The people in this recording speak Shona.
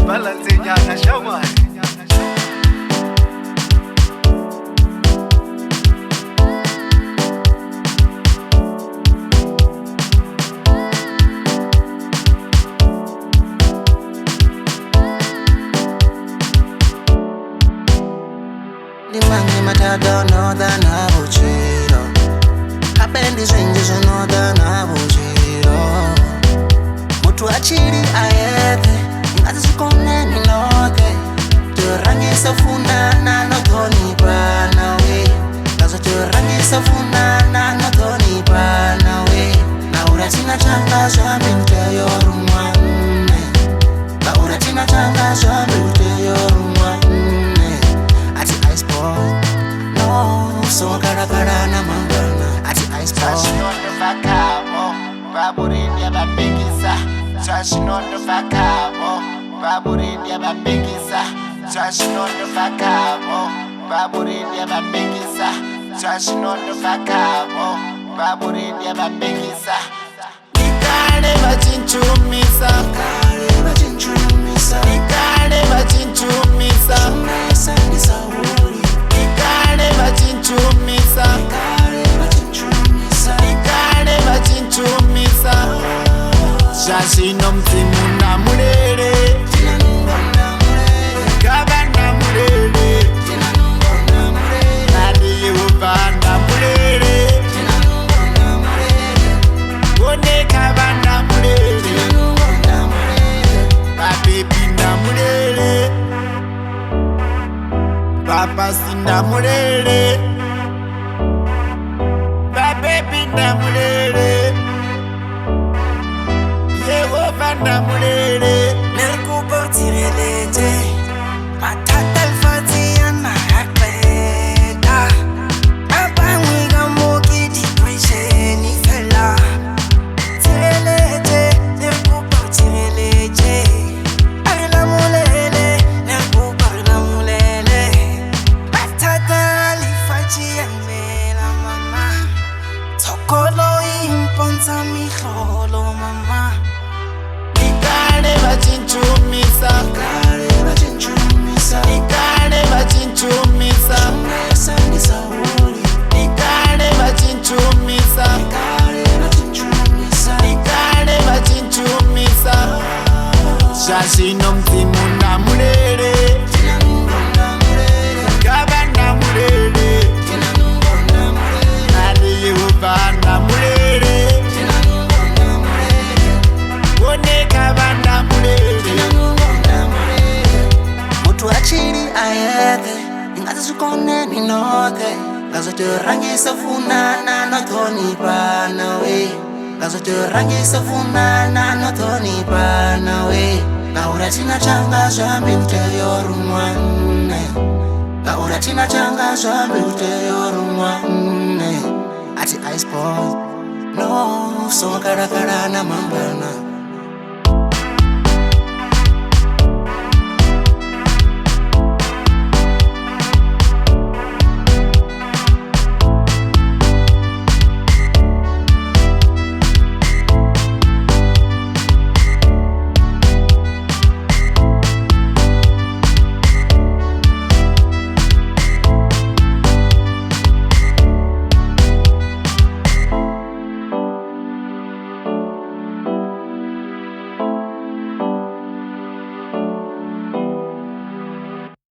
balance nyana shawari. Mangi matata no da na buchiro Kapendi zingizo no da na buchiro Mutu achiri ayete Ngazi zikone ninoke Turangi safuna no toni pana we Kazo turangi safuna no toni pana we Na uratina changa zambi ute yorumwane Na uratina changa zambi ute yorumwane Ati ice ball, no, so cara na mangana. Ati ice ball. Trashing on the vakabo, Raburin yaba bigisa. Trashing on the vakabo, Raburin yaba bigisa. Trashing on the vakabo, Raburin yaba bigisa. Trashing on the vakabo, Raburin yaba bigisa. Nikale bachinchumisa, Kale bachinchumisa, Nikale bachinchumisa, Sandisa wuri. Nikale bachinchumisa, Kale bachinchumisa, Nikale bachinchumisa. Shashino mzimu Nndamulele, Nndamulele, Gaba Nndamulele, Nndamulele, Nadi Yehova Nndamulele, Nndamulele, One Kaba Nndamulele, Nndamulele, Baby Nndamulele, Papa si Nndamulele, Baby Nndamulele, Yehova Nndamulele. Nerkubo tirelete, matata alfati yana hakbeta. Abangi gamoki depression ifela. Tirelete, nerkubo tirelete. Nndamulele, nerkubo Nndamulele. Matata alfati yana mama. Tokolo imponza mikholo mama. Nikale bachinchumisa, Kale bachinchumisa, Nikale bachinchumisa, Sandisa wuri. Nikale bachinchumisa, Kale bachinchumisa, Nikale bachinchumisa. Shashino mzimu Nndamulele, Nndamulele, Gaba Nndamulele, Nndamulele, Nadi Yehova Nndamulele, One Kaba Nndamulele. Mutu achiri ayete, ingazi zikone ninoke. Ngazo turangisa funana no toni pana we. Ngazo turangisa funana no toni pana we. Na uratina changa zambi ute yorumwane. Na uratina changa zambi ute yorumwane. Ati ice ball, no, so cara na mambana.